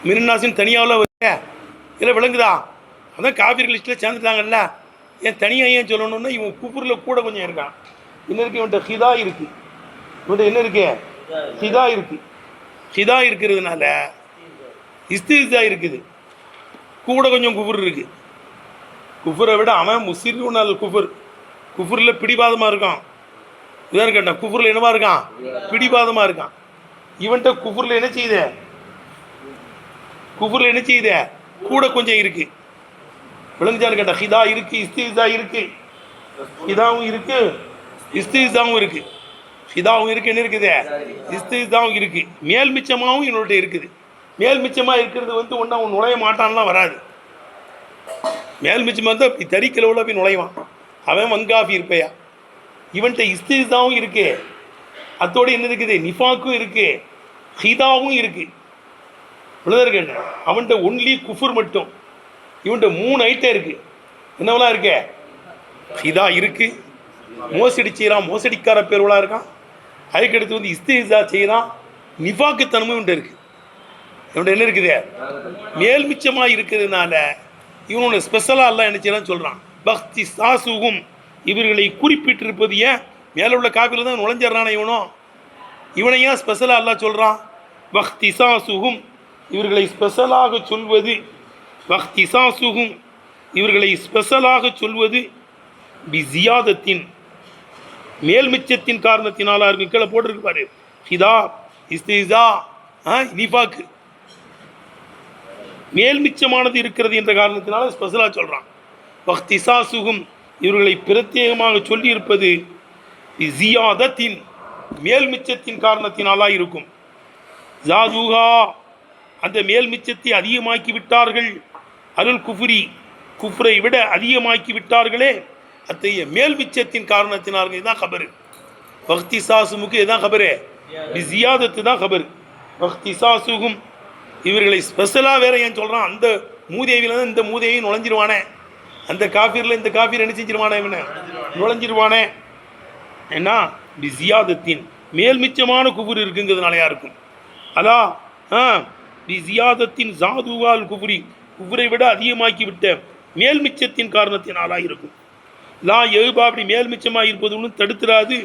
மினன்னாசின் தனியாவில் வருங்க இல்லை விளங்குதா? அதான் காஃபிர் லிஸ்ட்டில் சேர்ந்துட்டாங்கல்ல. ஏன் தனியாக ஏன் சொல்லணும்னா இவன் குஃபுரில் கூட கொஞ்சம் இருக்கான். என்ன இருக்குது இவன்கிட்ட ஹிதா இருக்குது. இவன்கிட்ட என்ன இருக்கு? ஹிதா இருக்குது. ஹிதா இருக்கிறதுனால இஸ்திஸா இருக்குது. கூட கொஞ்சம் குஃபுர் இருக்குது. குஃபுரை விட அவன் முஸ்லிம் குஃபுர். குஃபுரில் பிடிவாதமாக இருக்கான். இதான் கேட்டான். குஃபுரில் என்னவா இருக்கான்? பிடிவாதமாக இருக்கான். இவன்கிட்ட குஃபுரில் என்ன செய்யுது? குஃபுரில் என்ன செய்யுது? கூட கொஞ்சம் இருக்கு. விளங்குச்சான்னு கேட்டா ஹிதா இருக்கு, இஸ்திஸா இருக்கு. ஹிதாவும் இருக்கு, இஸ்திஸாவும் இருக்கு. ஹிதாவும் இருக்கு, என்ன இருக்குது? இஸ்திஸாவும் இருக்கு. மேல் மிச்சமாகவும் இவனோட இருக்குது. மேல் மிச்சமாக இருக்கிறது ஒன்றும் அவன் நுழைய மாட்டான்லாம் வராது. மேல் மிச்சமாக தான் இப்படி தறிக்கலவில் போய் நுழைவான். அவன் வங்காஃபி இருப்பையா. இவன்கிட்ட இஸ்திஸாவும் இருக்கு. அத்தோடு என்ன இருக்குது? நிஃபாக்கும் இருக்கு, ஹிதாவும் இருக்கு. விழுதற்கு அவன்கிட்ட ஒன்லி குஃபுர் மட்டும். இவன்கிட்ட 3 ஐட்டம் இருக்கு. என்னவெல்லாம் இருக்கு? ஹிதா இருக்கு, மோசடி செய்யறான், மோசடிக்கார பேர்வலா இருக்கான். அதுக்கடுத்து இஸ்திஸா செய்யறான், நிஃபாக்குத்தனமும் இவன்கிட்ட இருக்கு. இவன்கிட்ட என்ன இருக்குது? மேல் மிச்சமாக இருக்கிறதுனால இவனோட ஸ்பெஷலாக எல்லாம் என்ன செய்யறான்னு சொல்றான். பக்தி சாசுகும் இவர்களை குறிப்பிட்டிருப்பது ஏன்? மேல உள்ள காப்பியில் தான் நுழைஞ்சிடறான இவனும். இவனை ஏன் ஸ்பெஷலாக எல்லாம் சொல்றான்? பக்தி சாசுகும் இவர்களை ஸ்பெஷலாக சொல்வது, வக்திசாசுகும் இவர்களை ஸ்பெஷலாக சொல்வது பிசியாதத்தின் மேல்மிச்சத்தின் காரணத்தினால இருக்கு. கீழே போட்டிருக்கு பாரு. ஹிதா, இஸ்திஸா, நிஃபாக்கு மேல்மிச்சமானது இருக்கிறது என்ற காரணத்தினால ஸ்பெஷலாக சொல்றான். வக்திசாசுகும் இவர்களை பிரத்யேகமாக சொல்லி இருப்பது ஜியாதத்தின் மேல்மிச்சத்தின் காரணத்தினாலா இருக்கும். ஜாதுகா அந்த மேல் மிச்சத்தை அதிகமாக்கி விட்டார்கள். அருள் குஃபுரி குஃப்ரை விட அதிகமாக்கி விட்டார்களே, அத்தகைய மேல் மிச்சத்தின் காரணத்தினார்கள். இதுதான் கபரு. வக்திசாசுமுக்கு இதுதான் கபரு. ஜியாதத்து தான் கபரு. வக்திசாசுகும் இவர்களை ஸ்பெஷலாக வேற ஏன் சொல்கிறான்? அந்த மூதேவியில் தான் இந்த மூதேவியும் நுழைஞ்சிருவானே. அந்த காஃபிரில் இந்த காஃபீர் என்ன செஞ்சிருவானே? இவனை நுழைஞ்சிருவானே. ஏன்னா ஜியாதத்தின் மேல் மிச்சமான குஃபுர் இருக்குங்கிறதுனாலயா இருக்கும். அதான் ஜியாதத்தின் ஜாதுவால் குஃபுரி குஃபுரை விட அதிகமாக்கி விட்ட மேல் மிச்சத்தின் காரணத்தினாலாக இருக்கும். லா எழுபா அப்படி மேல் மிச்சமாக இருப்பது ஒன்றும் தடுத்துறாது.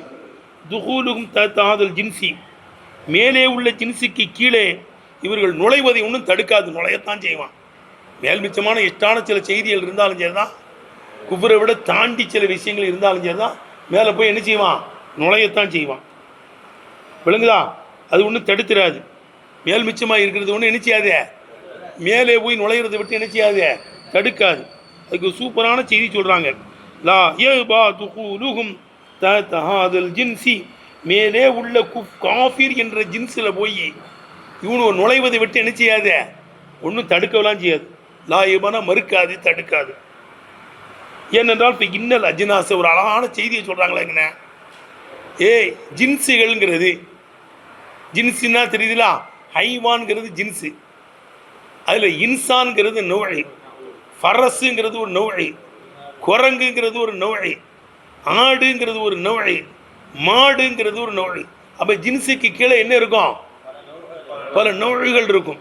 துகூலுகும் தாதல் ஜின்சி மேலே உள்ள ஜின்சிக்கு கீழே இவர்கள் நுழைவதை ஒன்றும் தடுக்காது. நுழையத்தான் செய்வான். மேல் மிச்சமான இஷ்டான சில செய்திகள் இருந்தாலும் சரிதான், குஃபுரை விட தாண்டி சில விஷயங்கள் இருந்தாலும் சரிதான், மேலே போய் என்ன செய்வான்? நுழையத்தான் செய்வான். விளங்குதா? அது ஒன்றும் தடுத்துறாது. மேல் மிச்சமாக இருக்கிறது ஒன்று என்ன செய்யாது? மேலே போய் நுழையிறதை விட்டு என்ன செய்யாது? தடுக்காது. அதுக்கு சூப்பரான செய்தி சொல்கிறாங்க. லா யபா துகூலுகும் தஹாதல் ஜின்சி மேலே உள்ள காஃபிர் என்ற ஜின்ஸில் போய் இவனு நுழைவதை விட்டு என்ன செய்யாது? ஒன்றும் தடுக்கலாம் செய்யாது. லா யபானா மறுக்காது, தடுக்காது. ஏனென்றால் இப்போ இன்னல் அஜினாச ஒரு அழகான செய்தியை சொல்கிறாங்களா எங்கண்ணே? ஜின்ஸுகள்ங்கிறது ஜின்ஸுன்னா தெரியுதுலா? ஹைவான்கிறது ஜின்ஸு, அதில் இன்சான்கிறது நோய், ஃபரஸுங்கிறது ஒரு நோய், குரங்குங்கிறது ஒரு நோய், ஆடுங்கிறது ஒரு நோய், மாடுங்கிறது ஒரு நோய். அப்போ ஜின்ஸுக்கு கீழே என்ன இருக்கும்? பல நோய்கள் இருக்கும்.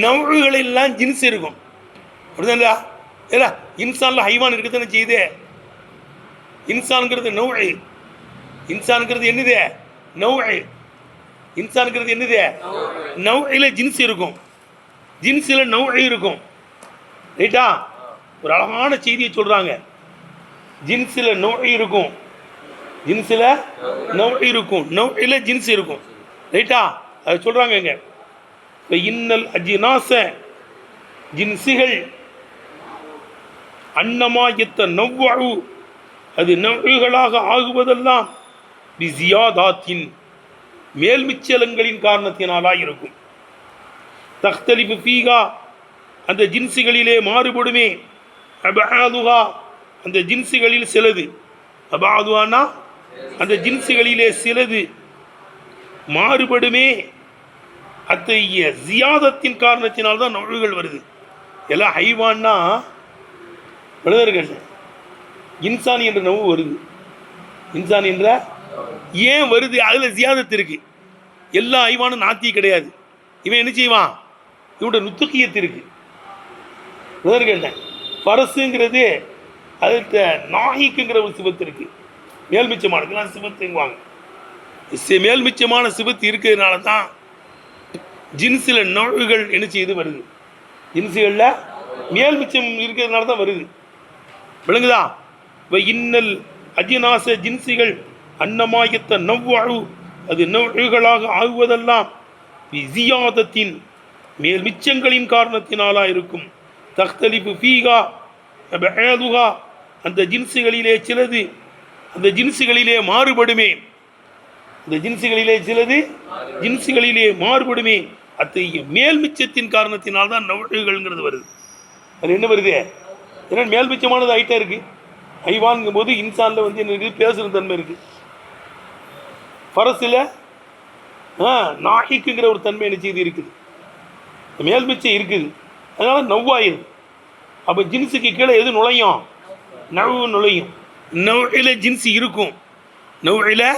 நோய்களெல்லாம் ஜின்ஸ் இருக்கும். அப்படிதான் இல்லையா? இன்சானில் ஹைவான் இருக்குதுன்னு செய்யுது. இன்சான்கிறது நோய். இன்சான்கிறது என்னது? நோய். இன்சான்கிறது என்னது? நௌஇல ஜின்ஸ் இருக்கும், ஜின்ஸில் நௌஇ இருக்கும். ரைட்டா? ஒரு அழகான செய்தியை சொல்கிறாங்க. ஜின்ஸில் நௌஇ இருக்கும், ஜின்ஸில் நௌஇ இருக்கும், நௌஇல ஜின்ஸ் இருக்கும். ரைட்டா? அது சொல்கிறாங்க இங்க. இப்போ இன்னல் அஜினாச ஜின்ஸுகள் அன்னமா எத்த நவ்வழு அது நௌஇகளாக ஆகுவதெல்லாம் பிசியாதாத்தின் மேல்மிச்சலங்களின் காரணத்தினாலா இருக்கும். தக்தலிஃபு ஃபீகா அந்த ஜின்ஸுகளிலே மாறுபடுமே. அபாதுகா அந்த ஜின்ஸுகளில் சிலது, அபாதுகானா அந்த ஜின்ஸுகளிலே சிலது மாறுபடுமே. அத்தகைய ஜியாதத்தின் காரணத்தினால்தான் நோய்கள் வருது. எல்லாம் ஹைவான்னா விழுதர்கள். இன்சான் என்ற நோவு வருது. இன்சான் என்ற ஏன் வருது? அதில் ஜியாதத்து இருக்கு. எல்லா ஐவானும் நாத்தி கிடையாது. இவன் என்ன செய்வான்? இவனுடைய நுத்துக்கியத்து இருக்கு. கேட்டேன் பரசுங்கிறது அது நாயிக்குங்கிற ஒரு சிவத்து இருக்கு. மேல்மிச்சமானதுலாம் சிவத்துங்குவாங்க. மேல்மிச்சமான சிவத்து இருக்கிறதுனால தான் ஜின்ஸில் நோய்கள் என்ன செய்து வருது. ஜின்ஸுகளில் மேல்மிச்சம் இருக்கிறதுனால தான் வருது. விளங்குதா? இன்னல் அஜினாச ஜின்சிகள் அன்னமாயத்த நவ்வாழு அது நோய்களாக ஆகுவதெல்லாம் ஜியாதத்தின் மேல் மிச்சங்களின் காரணத்தினாலா இருக்கும். தக்தலிபு ஃபீகா பஅதுஹா அந்த ஜின்ஸுகளிலே சிலது அந்த ஜின்ஸுகளிலே மாறுபடுமே. அந்த ஜின்ஸுகளிலே சிலது ஜின்ஸுகளிலே மாறுபடுமே. அத்தகைய மேல் மிச்சத்தின் காரணத்தினால் தான் நோய்கள்ங்கிறது வருது. அது என்ன வருது? ஏன்னா மேல் மிச்சமானது ஐட்டம் இருக்கு. ஐவான்ங்கும் போது இன்சானில் வந்து என்ன இருக்குது? பேசுகிற தன்மை இருக்குது. பரசில் நாய்க்குங்கிற ஒரு தன்மை என்ன செய்து இருக்குது. மேல் மிச்சம் இருக்குது. அதனால நவ்வாயிருது. அப்போ ஜின்ஸுக்கு கீழே எது நுழையும்? நவ்வு நுழையும். நவ்வில் ஜின்ஸு இருக்கும். நவ்வில்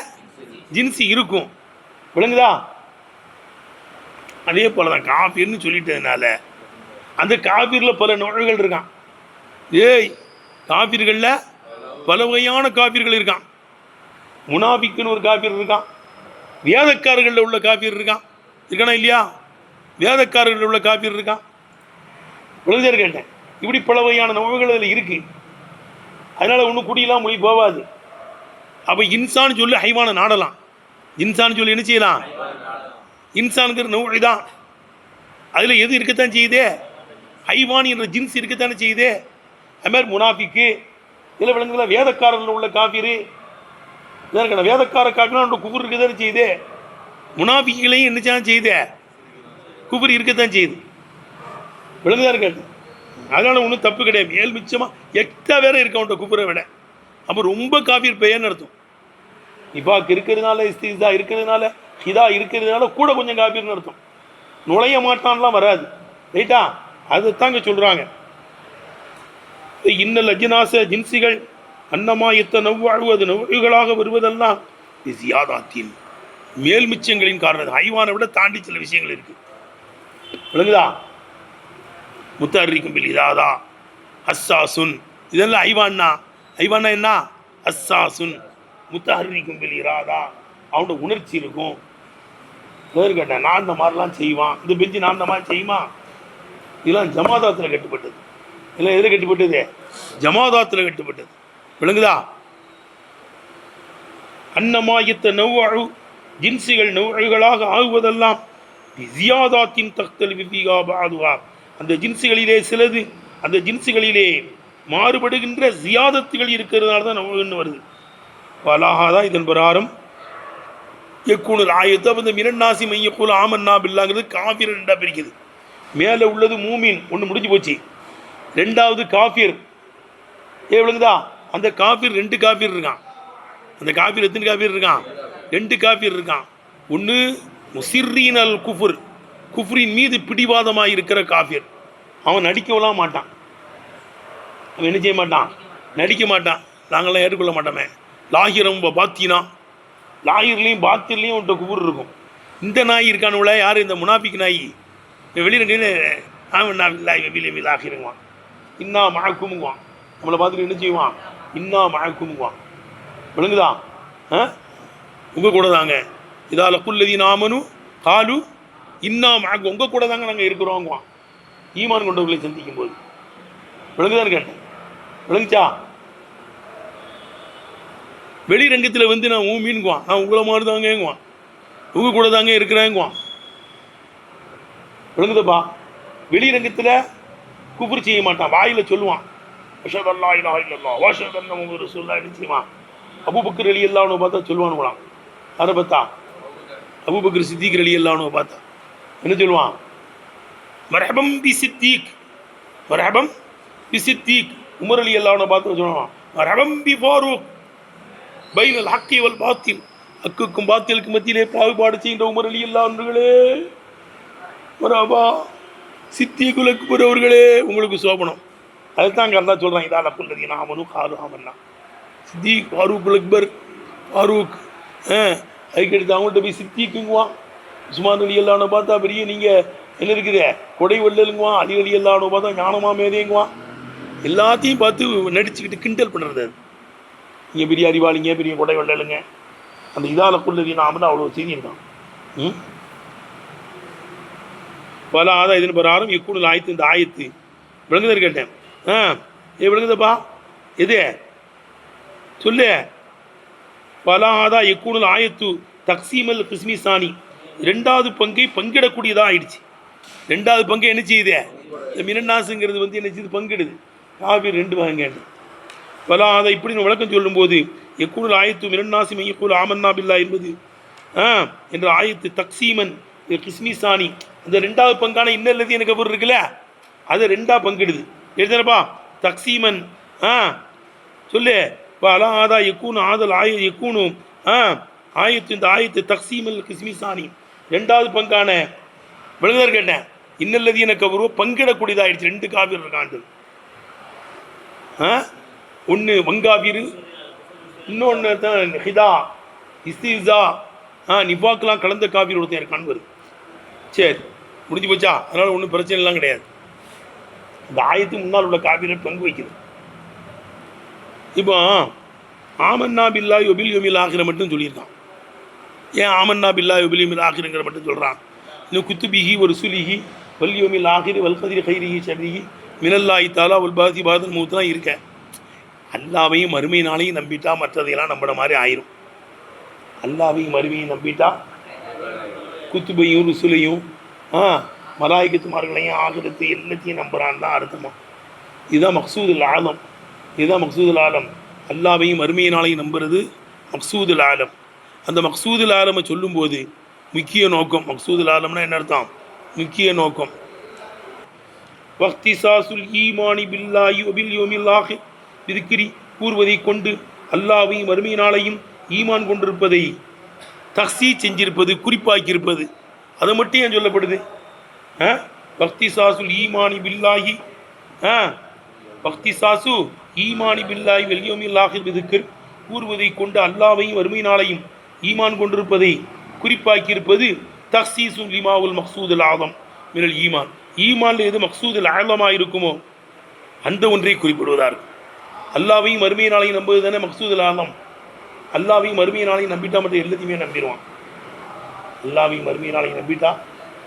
ஜின்ஸு இருக்கும். விளங்குதா? அதே போல தான் காஃபிர்னு சொல்லிட்டதுனால அந்த காஃபிரில் பல நோய்கள் இருக்கான். காஃபிர்களில் பல வகையான காஃபிர்கள் இருக்கான். முனாபிக்குன்னு ஒரு காஃபிர் இருக்கான். வேதக்காரர்களில் உள்ள காஃபிர் இருக்கான். இருக்கானா இல்லையா? வேதக்காரர்கள் உள்ள காஃபிர் இருக்கான். விழுதர் கேட்டேன். இப்படி பல வகையான நோய்கள் அதில் இருக்கு. அதனால ஒன்றும் குடியெல்லாம் மொழி போகாது. அப்போ இன்சான் சொல்லி ஹைவானை நாடலாம். இன்சான் சொல்லி என்ன செய்யலாம்? இன்சானுங்கிற நோய் தான். அதில் எது இருக்கத்தான் செய்யுதே? ஹைவான் என்ற ஜின்ஸ் இருக்கத்தானே செய்யுதே. அது மாதிரி முனாஃபிக்கு இதில் விளங்குல வேதக்காரர்கள் உள்ள காஃபிரு வேதக்கார காஃபினா குபுர் இருக்கத்தானே செய்யுது. முனாஃபிக்களையும் என்னச்சான் செய்யுதே? குபுர் இருக்கத்தான் செய்யுது. விளங்குதான் இருக்காது. அதனால் ஒன்றும் தப்பு கிடையாது. மேல் மிச்சமாக எக்ஸ்ட்ரா வேற இருக்க அவன்கிட்ட குபுரை விட. அப்போ ரொம்ப காஃபிர் பெயர்னு அர்த்தம். நிஃபாக் இருக்கிறதுனால, இஸ்திஸா இருக்கிறதுனால, ஹிதா இருக்கிறதுனால கூட கொஞ்சம் காஃபிர்னு அர்த்தம். நுழைய மாட்டான்லாம் வராது. ரைட்டா? அதைத்தாங்க சொல்கிறாங்க. இன்னல் அஜினாச ஜின்சிகள் அன்னமாயத்த நவ்வாழ்வது நோய்களாக வருவதெல்லாம் ஜியாதாத்தின் மேல் மிச்சங்களின் காரணம். ஹைவானை விட தாண்டி சில விஷயங்கள் இருக்கு. விளங்குதா? முத்தர்ரிக்கும் பில் இதாதா அஸ்ஸாசுன் இதெல்லாம் ஐவான்னா. ஐவான்னா என்ன? அஸ்ஸாசுன் முத்தஹர்ரிக்கும் பில் இராதா அவனோட உணர்ச்சி இருக்கும். கேட்டேன் நான் இந்த மாதிரிலாம் செய்வான். இந்த பெஞ்சு நான் இந்த மாதிரி செய்யுமா? இதெல்லாம் ஜமாதாத்தில் கட்டுப்பட்டது. இதெல்லாம் எதில் கட்டுப்பட்டது? ஜமாதாத்தில் கட்டுப்பட்டது. விளங்குதா? அன்னமாயத்த நவ்வாழு ஜின்ஸுகள் நோய்களாக ஆகுவதெல்லாம் ஜியாதாத்தின் தக்தல் விபிகா பாதுகா அந்த ஜின்ஸுகளிலே சிலது அந்த ஜின்ஸுகளிலே மாறுபடுகின்ற ஜியாதத்துகள் இருக்கிறதுனால தான் நோய்ன்னு வருது. பலாகாதான் இதன் பிரகாரம் எக்கூணல் ஆயத்தை வந்து மிரண்ணாசி மையக்கூல் ஆமன்னா பில்லாங்கிறது காஃபிர் ரெண்டாக பிரிக்குது. மேலே உள்ளது மூமின் ஒன்று முடிஞ்சு போச்சு. ரெண்டாவது காஃபிர். விளங்குதா? அந்த காஃபிர் ரெண்டு காஃபிர் இருக்கான். அந்த காஃபிர் எத்தனை காஃபிர் இருக்கான்? ரெண்டு காஃபிர் இருக்கான். ஒன்று முசிர்ரீன் அல் குஃபுர் குஃப்ரின் மீது பிடிவாதமாக இருக்கிற காஃபிர். அவன் நடிக்கலாம் மாட்டான். அவன் என்ன செய்ய மாட்டான்? நடிக்க மாட்டான். நாங்கள்லாம் ஏற்றுக்கொள்ள மாட்டோமே. லாகிரம் பாத்தினா லாகிர்லேயும் பாத்திலையும் உன்ட்ட குஃபுர் இருக்கும். இந்த நாய் இருக்கானுல யார்? இந்த முனாஃபிக் நாய். வெளியில அவன் லாகிருங்குவான். இன்னா மழக்குமுங்குவான். நம்மளை பார்த்துட்டு என்ன செய்வான்? இன்னா மழக்குமுங்குவான். விளங்குதா? உங்கள் கூட தாங்க இதால குல்லதி நாமனும் காலு இன்னா மழக்கு உங்கள் கூட தாங்க நாங்கள் இருக்கிறோங்குவான். ஈமான் கொண்டவர்களை சந்திக்கும் போது. விளங்குதான்னு கேட்டேன். விளங்குச்சா? வெளிரங்கத்தில் வந்து நான் மீன்குவான். நான் உங்களை மாதிரி தாங்கங்குவான். உங்கள் கூட தாங்க இருக்கிறேங்குவான். விளங்குதப்பா? வெளிரங்கத்தில் குஃப்ர் செய்ய மாட்டான். வாயில் சொல்லுவான் அஷ்ஹது அல்லா இலாஹ இல்லல்லாஹ் வ அஷ்ஹது அன்ன முஹம்மது ரசூலுல்லாஹ். என்ன செய்வான்? அபூபக்கர் ரலியல்லாஹு அன்ஹு பார்த்தா சொல்லுவானுங்களாம். யாரை பார்த்தா? அபூபக்கர் சித்திக் ரலியல்லாஹு அன்ஹு பார்த்தா என்ன சொல்லுவான்? மர்ஹபம் பி சித்திக் மர்ஹபம் பி சித்திக். உமர் ரலியல்லாஹு அன்ஹு பார்த்து சொல்லுவான் மர்ஹபம் பி ஃபாரூக் பைனல் ஹக்கி வல் பாத்தில். ஹக்குக்கும் பாத்திலுக்கு மத்தியிலே பாகுபாடு செய்கின்ற உமர் ரலியல்லாஹு அன்ஹுகளே மர்ஹபா. சித்திகுல் அக்பர் அவர்களே உங்களுக்கு சோபனம். அதுதான் கரெக்டாக சொல்கிறாங்க. இதால் அப்புல்லதி நாமனு காலு ஆமன்னா சித்திக் ஃபாரூக் அக்பர் ஃபாரூக். அதுக்கடுத்து அவங்கள்ட்ட போய் சித்திக்குங்குவான். உஸ்மான் ரலியல்லாஹு அன்ஹு பார்த்தா பெரிய நீங்கள் என்ன இருக்குது, கொடை வள்ளலுங்குவான், அலி அலி அல்லான்னு பார்த்தா ஞானமா மேதைங்குவான், எல்லாத்தையும் பார்த்து நடிச்சுக்கிட்டு கிண்டல் பண்ணுறது. அது இங்கே பெரிய அறிவாளிங்க, பெரிய கொடை வள்ளலுங்க, அந்த இதாலக்குள்ளது நாம தான் அவ்வளோ செய்தி இருக்கான். பல ஆதா இதன் பிரகாரம் எக்கூடல் ஆயத்து, இந்த ஆயத்து விளங்குதல் கேட்டேன். விளங்குதப்பா, எது சொல்லு. பல ஆதா எக்கூடல் ஆயத்து தக்சீமல் கிஸ்மி சாணி, ரெண்டாவது பங்கை பங்கிடக்கூடியதாக ஆயிடுச்சு. ரெண்டாவது பங்கை என்ன செய்யுது, இந்த மினன்னாசுங்கிறது வந்து என்ன செய்யுது, பங்கிடுது. காபீர் ரெண்டு பங்கு. பல ஆதா இப்படி விளக்கம் சொல்லும்போது எக்கூடல் ஆயத்து மினன்னாசி மையக்கூல் ஆமன்னா பில்லா என்பது என்ற ஆயத்து தக்சீமன் கிஸ்மி சாணி, அந்த ரெண்டாவது பங்கான இன்னல்லது எனக்கு பொருள் இருக்குல்ல, அதை ரெண்டா பங்கிடுது. எழுதுனப்பா தக்சீமன் சொல்லு. பல ஆதா எக்கூனு ஆதல் ஆய எக்கூனு ஆயத்து, இந்த ஆயத்து தக்சீமல் கிஸ்மி சாணி, ரெண்டாவது பங்கான விழுதர் கேட்டேன் இன்னல்லது எனக்கு ஒரு பங்கிடக்கூடியதாகிடுச்சு. ரெண்டு காவியர் இருக்காண்டு, ஒன்று வங்காவீர், இன்னொன்று தான் ஹிதா இஸ்திசா நிபாக்கெலாம் கலந்த காவியர் ஒருத்தன் இருக்கான்னு வருது. சரி முடிஞ்சு போச்சா, அதனால் ஒன்றும் பிரச்சனைலாம் கிடையாது. இந்த ஆயத்துக்கு முன்னால் உள்ள காவியரை பங்கு வைக்கிறது. இப்போ ஆமன்னா பில்லாஹி வபில் யௌமில் ஆகிர மட்டும் சொல்லியிருக்கான். ஏன் ஆமன்னா பில்லாஹி வபில் யௌமில் ஆகிரங்கிற மட்டும் சொல்கிறான்? இன்னும் குத்துபிஹி ஒரு சுலிஹி வல் யௌமில் ஆகிர் வல் கதிர் கைரிஹி ஷர்ரிஹி மினல்லாஹி தஆலா வல் பாசி பாதல் மூத்தான் இருக்க. அல்லாவையும் மறுமை நாளையும் நம்பிட்டா மற்றதையெல்லாம் நம்பின மாதிரி ஆயிரும். அல்லாவையும் மறுமையும் நம்பிட்டா குத்துபையும் ருசுலையும் மலாய்க்கத்துமார்களையும் ஆகிரத்து எல்லாத்தையும் நம்புறான் தான் அர்த்தமா. இதுதான் மக்சூதுல் ஆலம். இதுதான் மக்சூதுல் ஆலம். அல்லாவையும் மறுமையினாலையும் நம்புறது மக்சூதுல் ஆலம். அந்த மக்சூதுல் ஆலமை சொல்லும்போது முக்கிய நோக்கம், மக்சூதுல் ஆலம்னா என்ன அர்த்தம், முக்கிய நோக்கம். வக்திசாசுல் ஈமானி பில்லாஹி வபில் யௌமில் ஆகிர் விதிக்கிரி கூறுவதை கொண்டு அல்லாவையும் மறுமையினாலையும் ஈமான் கொண்டிருப்பதை தக்ஸீ செஞ்சிருப்பது, குறிப்பாக்கியிருப்பது. அதை மட்டும் ஏன் சொல்லப்படுது? வக்திசாசுல் ஈமானி பில்லாஹி வக்திசாசு ஈமானி பில்லாஹி வல் யௌமில் ஆகிர் விதிக்கிர் கூறுவதை கொண்டு அல்லாவையும் வறுமையினாலையும் ஈமான் கொண்டிருப்பதை குறிப்பாக்கியிருப்பது தக்ஸீசு லிமாவுல் மக்சூதுல் ஆலம் மினல் ஈமான். ஈமான்ல எது மக்சூதுல் ஆலமாக இருக்குமோ அந்த ஒன்றை குறிப்பிடுவதாக இருக்கும். அல்லாவையும் மறுமையினாலையும் நம்புவது தானே மக்சூதுல் ஆலம். அல்லாவையும் மறுமையினாலையும் நம்பிட்டா மட்டும் எல்லாத்தையுமே நம்பிடுவான். அல்லாவையும் மறுமையினாலையும் நம்பிட்டா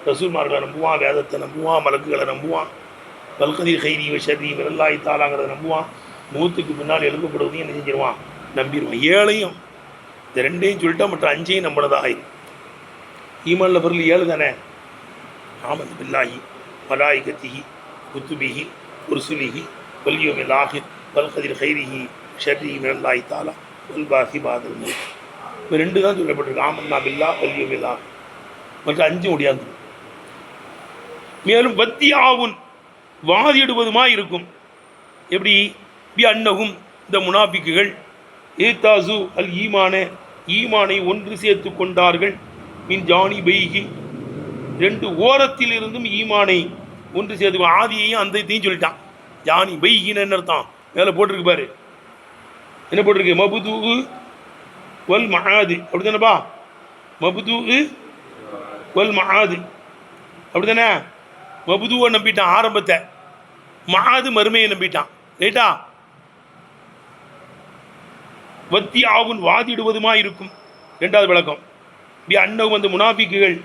ரசூல்மார்களை நம்புவான், வேதத்தை நம்புவான், மலக்குகளை நம்புவான், வல்கதிர் கைரி ஷர்ரி மினல்லாஹி தஆலாங்கிறத நம்புவான். மூத்துக்கு பின்னால் எழுப்பப்படுவதையும் என்ன செஞ்சிருவான், நம்பிடுவான். ஏழையும் இந்த ரெண்டையும் சொல்லிட்டா மற்ற அஞ்சையும் நம்பினதா ஆயிடும். ஈமான்ல பொருள் 7 தானே. ஆமன்து பில்லாஹி மலாயிகத்திஹி குத்துபிஹி ருசுலிஹி வல் யௌமில் ஆகிர் வல்கதிர் கைரிஹி ஷர்ரி மினல்லாஹி தஆலா வல் பாசி பாதல் மூத். இப்போ 2 தான் சொல்லப்பட்டிருக்கு, ஆமன்னா பில்லாஹ் வல் யௌமில் ஆகிர். மற்ற 5 முடியாது. மேலும் வத்தியாவுன் வாதிடுவதுமா இருக்கும். எப்படி? பி அன்னகும் இந்த முனாபிக்குகள் ஏத்தாசு அல் ஈமான ஈமானை ஒன்று சேர்த்து கொண்டார்கள். மின் ஜானி பைகி 2 ஓரத்தில் இருந்தும் ஈமானை ஒன்று சேர்த்து, ஆதியையும் அந்தத்தையும் சொல்லிட்டான். ஜானி பைகின்னு என்ன அர்த்தம்? மேலே போட்டிருக்கு பாரு, என்ன போட்டிருக்கு? மபுது வல் மஹாது, அப்படி தானேப்பா? மபுது வல் மஹாது அப்படி தானே? மபுதுவை நம்பிட்டான் ஆரம்பத்தை, மஹாது மறுமையை நம்பிட்டான். ரைட்டா? வத்தி ஆவுன் வாதிடுவதுமா இருக்கும். 2வது விளக்கம். பி அன்னவும் அந்த முனாபிக்குகள்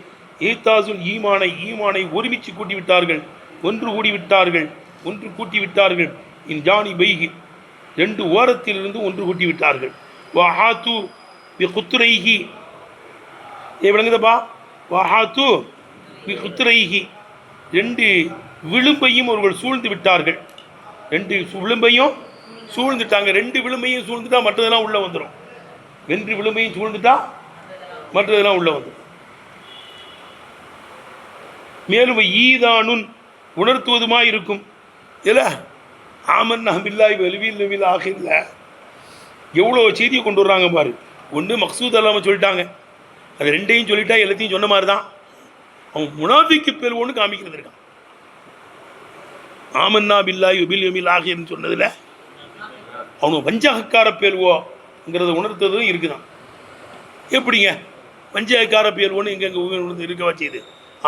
ஏத்தாசுல் ஈமானை ஈமானை ஒருமிச்சு கூட்டி விட்டார்கள், ஒன்று கூட்டி விட்டார்கள். இன் ஜானி பைகி 2 ஓரத்திலிருந்து ஒன்று கூட்டி விட்டார்கள். வஹாத்து பி குத்துரைஹி, விளங்குதப்பா? வஹாத்து பி குத்துரைஹி 2 விளிம்பையும் அவர்கள் சூழ்ந்து விட்டார்கள். 2 விளிம்பையும் சூழ்ந்துட்டாங்க. 2 விளிம்பையும் சூழ்ந்துட்டா மற்றதெல்லாம் உள்ள வந்துடும். 2 விளிம்பையும் சூழ்ந்துட்டா மற்றதெல்லாம் உள்ள வந்துடும். மேலும் ஈதானுன் உணர்த்துவதுமா இருக்கும். இல்லை ஆமன்னா பில்லாஹி வல் யௌமில் ஆகிர்ல எவ்வளோ செய்தியை கொண்டு வர்றாங்க பாரு. ஒன்று மக்சூத் அல்லாமல் சொல்லிட்டாங்க, அது 2ஐயும் சொல்லிட்டா எல்லாத்தையும் சொன்ன மாதிரி தான். அவன் முனாஃபிக்கு பேர் ஒன்று காமிக்கிறது இருக்கான். ஆமன்னா பில்லாஹி வல் யௌமில் ஆகிர்னு சொன்னதில் அவனு வஞ்சகக்கார பேர்வோங்கிறத உணர்த்ததும் இருக்குதான். எப்படிங்க வஞ்சகக்கார பேர்வோன்னு எங்கெங்கே இருக்க வச்சுது?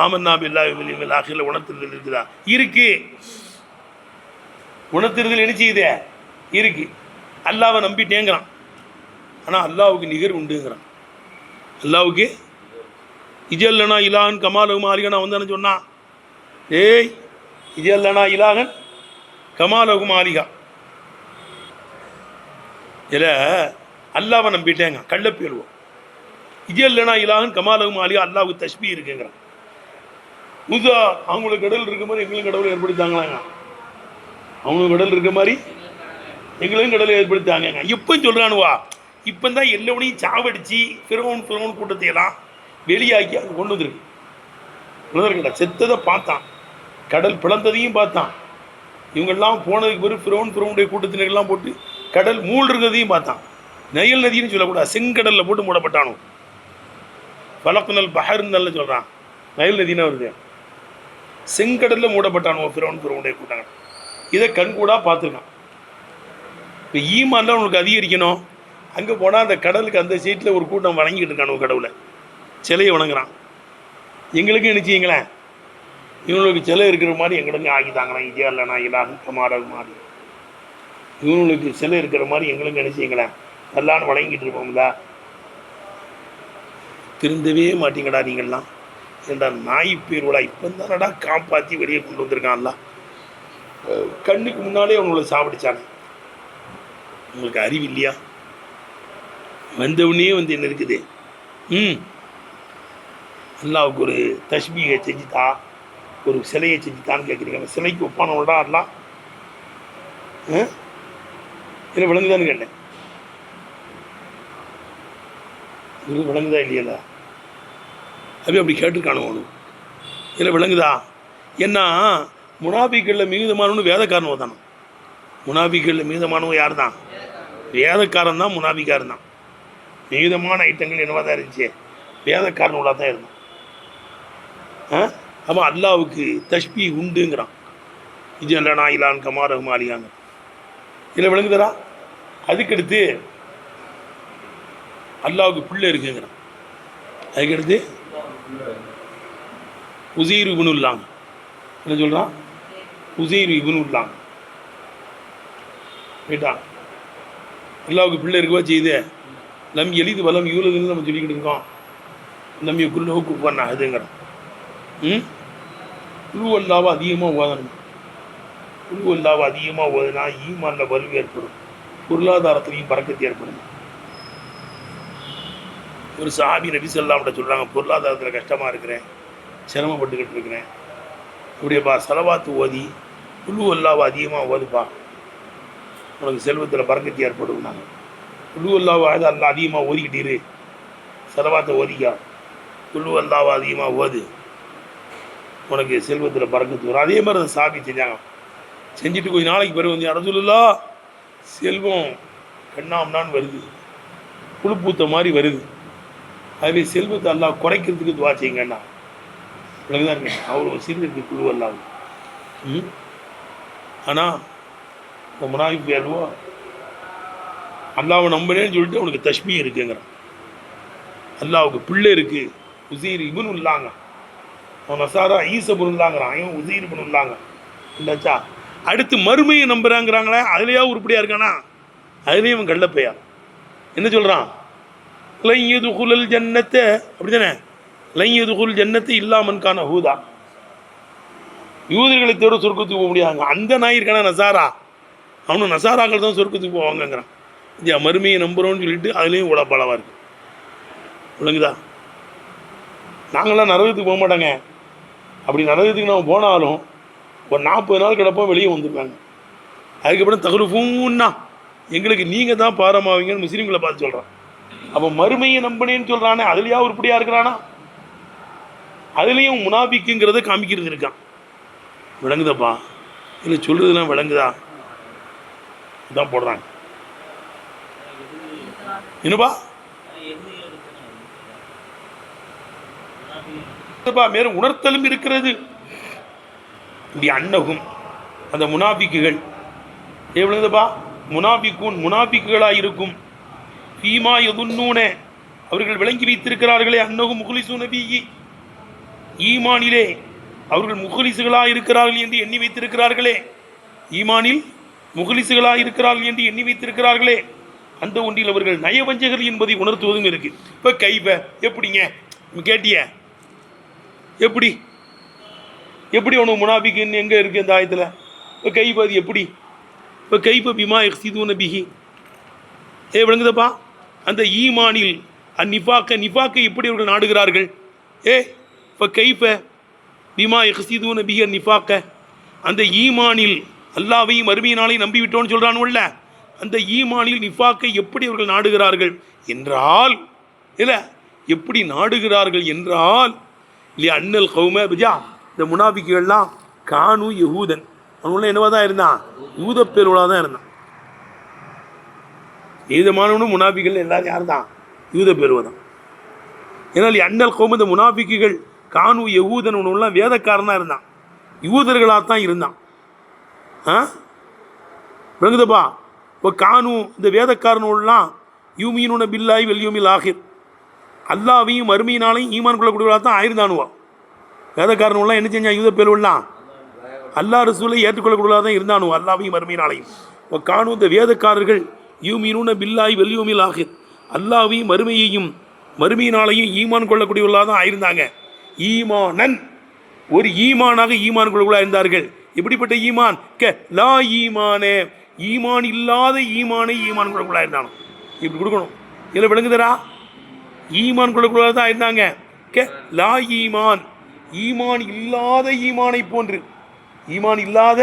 ஆமன்னா பில்லாஹி வல் யௌமில் ஆகிரில் உணர்த்துறதுல இருக்குதா? இருக்கு. உணர்த்துறதுல என்ன செய்யுது? இருக்கு. அல்லாவை நம்பிட்டேங்கிறான். ஆனால் அல்லாவுக்கு நிகர் உண்டுங்கிறான். அல்லாவுக்கு இஜல்லனா இலாகன் கமாலகு மாலிகனா வந்தானு சொன்னான். ஏய், இஜல்லனா இலாகன் கமாலகு மாலிகா இதில் அல்லாவை நம்பிட்டேங்க கள்ள பேருவோம். இஜல்லனா இலாகன் கமாலகு மாலிகா அல்லாவுக்கு தஷ்பி இருக்குங்கிறான். முசா அவங்களுக்கு கடல் இருக்க மாதிரி எங்களும் கடவுளை ஏற்படுத்தாங்களாங்க. அவங்களுக்கு கடல் இருக்க மாதிரி எங்களையும் கடலை ஏற்படுத்தாங்க. எப்போ சொல்கிறானுவா? இப்போ தான் எல்லோனையும் சாவடித்து ஃபிரௌன் கூட்டத்தையெல்லாம் வெளியாக்கி அங்கே கொண்டு வந்துருக்கு. செத்ததை பார்த்தான், கடல் பிளந்ததையும் பார்த்தான். இவங்கெல்லாம் போனதுக்கு பிறகு ஃபிரௌனுடைய கூட்டத்தினர்கள்லாம் போட்டு கடல் மூழ்கிறதையும் பார்த்தான். நைல் நதின்னு சொல்லக்கூடாது, செங்கடலில் போட்டு மூடப்பட்டானோ. பலக்குனல் பஹர்ன்னு சொல்கிறான். நைல் நதினா வருது. செங்கடலில் மூடப்பட்டானோ ஃபிரௌனுடைய கூட்டங்கள். இதை கண்கூடாக பார்த்துருக்கான். இப்போ ஈமான்லாம் உனக்கு அதிகரிக்கணும். அங்கே போனால் அந்த கடலுக்கு அந்த சீட்டில் ஒரு கூட்டம் வணங்கிட்டு இருக்கானு கடவுளை, சிலையை வணங்குறான். எங்களுக்கு நினச்சிங்களேன், இவங்களுக்கு சிலை இருக்கிற மாதிரி எங்களுக்கு ஆகிட்டாங்களேன். இதே இல்லைனா இலாகும் கமாரகு மாதிரி இவங்களுக்கு சிலை இருக்கிற மாதிரி எங்களுக்கு நினச்சிங்களேன், நல்லான்னு வணங்கிட்டு இருப்போம்ல. திருந்தவே மாட்டீங்கடா நீங்கள்லாம். ஏண்டா நாய் பேர்வலா இப்போ தானடா காப்பாற்றி வெளியே கொண்டு வந்திருக்கான்ல. கண்ணுக்கு முன்னாலே அவங்கள சாப்பிடுச்சானே. உங்களுக்கு அறிவு இல்லையா? வந்தவுடனே வந்து என்ன இருக்குது? அல்லாவுக்கு ஒரு தஷ்பீகை செஞ்சுத்தா, ஒரு சிலையை செஞ்சுத்தான்னு கேட்குறீங்க. சிலைக்கு ஒப்பானவடா எல்லாம் இல்லை விளங்குதான்னு கேட்டேன். இது விளங்குதா இல்லையா? அப்படி கேட்டுருக்கானு ஒன்று இல்லை விளங்குதா? ஏன்னா முனாபிக்களில் மிகுதமானவனு வேதக்காரன் தானே. முனாபிக்களில் மிகுதமானவன் யார் தான்? வேதக்காரன் தான். முனாபிக்காரன் தான். மிகுதமான ஐட்டங்கள் என்னவா தான் இருந்துச்சு? வேதக்காரன் உள்ளா தான் இருந்தான். ஆமாம், அல்லாவுக்கு தஷ்பி உண்டுங்கிறான். இது இல்லைனா இலான் கமாரகு மாலிகாங்க இல்லை விளங்குதரா? அதுக்கடுத்து அல்லாவுக்கு பிள்ளை இருக்குங்கிறான். அதுக்கடுத்து உசைர் இப்னுல்லாங்க என்ன சொல்கிறான்? உசைர் இப்னுல்லாங்க ரைட்டா? அல்லாவுக்கு பிள்ளை இருக்கவா செய்யுது. லம் எளிது வலம் யூலதுன்னு நம்ம சொல்லிக்கிட்டு இருக்கோம். நம்ம குருளவு குப்பான் அதுங்கிறோம். குழு அல்லாவை அதிகமாக ஓதணும். குழு அல்லாவை அதிகமாக ஓதுனா ஈமானில் வலு ஏற்படும், பொருளாதாரத்துலையும் பறக்கத்து ஏற்படும். ஒரு சாபி நபி ஸல்லல்லாஹு சொல்கிறாங்க, பொருளாதாரத்தில் கஷ்டமாக இருக்கிறேன், சிரமப்பட்டுக்கிட்டு இருக்கிறேன், இப்படியப்பா சலவாத்து ஓதி குழு அல்லாவை அதிகமாக ஓதுப்பா, உனக்கு செல்வத்தில் பறக்கத்து ஏற்படும். நாங்கள் குழு அல்லாவை அல்லா அதிகமாக ஓதிக்கிட்டீரு, செலவாத்தை ஓதிக்கா, குழு அல்லாவை அதிகமாக ஓது, உனக்கு செல்வத்தில் பறக்கத்து வரும். அதே மாதிரி அந்த சாபி செஞ்சாங்க. செஞ்சுட்டு கொஞ்சம் நாளைக்கு பிறகு வந்து அரசுல்லா செல்வம் கண்ணாம்னான்னு வருது, புழுப்பூத்த மாதிரி வருது. அதுவே செல்வத்தை அல்லா குறைக்கிறதுக்கு துவா செய்யுங்கண்ணா. இவ்வளோதான் இருக்கேன். அவ்வளோ சிறுக்கு குழு அல்லாது. ஆனால் இந்த முனாஃபிக் அல்வா அல்லாவை நம்பினேன்னு சொல்லிட்டு அவனுக்கு தஷ்பீ இருக்குங்கிறான். அல்லாவுக்கு பிள்ளை இருக்குது, உசைர் இப்னுல்லாங்க. அவன் நசாரா ஈசபுல்லாங்கிறான், இவன் உசைர் இப்னுல்லாங்க இல்லைச்சா. அடுத்து மறுமையை நம்புறாங்கிறாங்களே, அதுலேயா உருப்படியாக இருக்கானா? அதுலேயும் அவன் கள்ளப்பையா என்ன சொல்கிறான்? லையதுகுல் ஜன்னத்தை, அப்படி தானே? லையதுகுல் ஜன்னத்தை இல்லாமன்கான ஹூதா, யூதர்களை தவிர சொர்க்கத்துக்கு போக முடியாங்க. அந்த நாய் இருக்கானா நசாரா, அவனு நசாராக்கள் தான் சொர்க்கத்துக்கு போவாங்கங்கிறான். இது மறுமையை நம்புகிறோன்னு சொல்லிட்டு அதுலேயும் உடப்பளவாக இருக்குது. விளங்குதா? நாங்களாம் நரகத்துக்கு போக மாட்டாங்க. அப்படி நரகத்துக்கு நம்ம போனாலும் ஒரு 40 நாள் கிடப்போம், வெளியே வந்துருக்காங்க. அதுக்கப்புறம் தகுலுஃபூன்னா எங்களுக்கு நீங்கள் தான் பாரமாவீங்கன்னு முஸ்லீம்களை பார்த்து சொல்கிறான். அப்போ மறுமையை நம்பினேன்னு சொல்கிறானே, அதுலையா உருப்படியாக இருக்கிறானா? அதுலேயும் முனாபிக்குங்கிறத காமிக்கிறது இருக்கான். விளங்குதப்பா? இல்லை சொல்கிறதுலாம் விளங்குதா? இதான் போடுறாங்க. என்னப்பா மேலும் உணர்த்தலும் இருக்கிறது. இப்படி அன்னகும் அந்த முனாபிக்குகள் எவ்வளவுப்பா முனாபிக்குகளாக இருக்கும். ஃபீமா யதுன்னூன அவர்கள் விளங்கி வைத்திருக்கிறார்களே, அன்னகும் முஹ்லிசூன பிஹி ஈமானிலே அவர்கள் முகலிசுகளாக இருக்கிறார்கள் என்று எண்ணி வைத்திருக்கிறார்களே, ஈமானில் முகலிசுகளாக இருக்கிறார்கள் என்று எண்ணி வைத்திருக்கிறார்களே, அந்த ஒன்றில் அவர்கள் நயவஞ்சகர் என்பதை உணர்த்துவதும் இருக்கு. இப்போ கைப எப்படிங்க கேட்டிய, எப்படி எப்படி உனக்கு முனாபிக்குன்னு எங்கே இருக்குது அந்த ஆயத்தில்? இப்போ கைப அது எப்படி? இப்போ கைப பிமா எக்ஸிதூன பிஹி விளங்குதப்பா? அந்த ஈமானில் நிஃபாக்கை எப்படி அவர்கள் நாடுகிறார்கள்? இப்போ கைப பிமா எக்ஸிதூன பிஹி நிஃபாக்க, அந்த ஈமானில் அல்லாவையும் மறுமையினாலையும் நம்பிவிட்டோன்னு சொல்கிறானுல்ல, அந்த ஈமானில் நிஃபாக்கை எப்படி அவர்கள் நாடுகிறார்கள் என்றால், இல்லை எப்படி நாடுகிறார்கள் என்றால், இல்லையா அண்ணல் கௌம பிஜா, இந்த முனாபிக்குகள்லாம் கானு யஹூதன், அவனுள்ள என்னவா தான் இருந்தான்? யூத பேரோட தான் இருந்தான். ஏதமானவனும் முனாபிகள் எல்லாரும் யார் தான்? யூத பேருவ தான். ஏன்னால் அண்ணல் கௌம, இந்த முனாபிக்குகள் கானு யஹூதன் ஒன்றுலாம் வேதக்காரனாக இருந்தான், யூதர்களாக தான் இருந்தான். விளங்குதப்பா? இப்போ கானு இந்த வேதக்காரனோடலாம் யூமீனுன பில்லாய் வெல்யூமில் ஆகிர், அல்லாவையும் மறுமையினாலையும் ஈமான் கொள்ளக்கூடியவர்களாக தான் ஆயிருந்தானுவா. வேதக்காரனோடலாம் என்ன செஞ்சான்? யூத பேருலாம் அல்லா ரசூலை ஏற்றுக்கொள்ளக்கூடியவர்களாக தான் இருந்தானுவா, அல்லாவையும் மறுமையினாலையும். இப்போ கானு இந்த வேதக்காரர்கள் யூமீனுன பில்லாய் வெல்யூமில் ஆகிர், அல்லாவையும் மறுமையினாலையும் ஈமான் கொள்ளக்கூடியவர்களாக தான் ஆயிருந்தாங்க. ஈமானன், ஒரு ஈமானாக ஈமான் கொள்ளக்கூடியவர்களாக இருந்தார்கள். எப்படிப்பட்ட ஈமான்? லா ஈமானே, ஈமான் இல்லாத ஈமானை ஈமான் கொள்ளக்கூடாது இருந்தாலும் இப்படி கொடுக்கணும். இதில் விளங்குதரா? ஈமான் கொள்ளக்கூடாது தான் இருந்தாங்க. லா ஈமான், ஈமான் இல்லாத ஈமானை போன்று, ஈமான் இல்லாத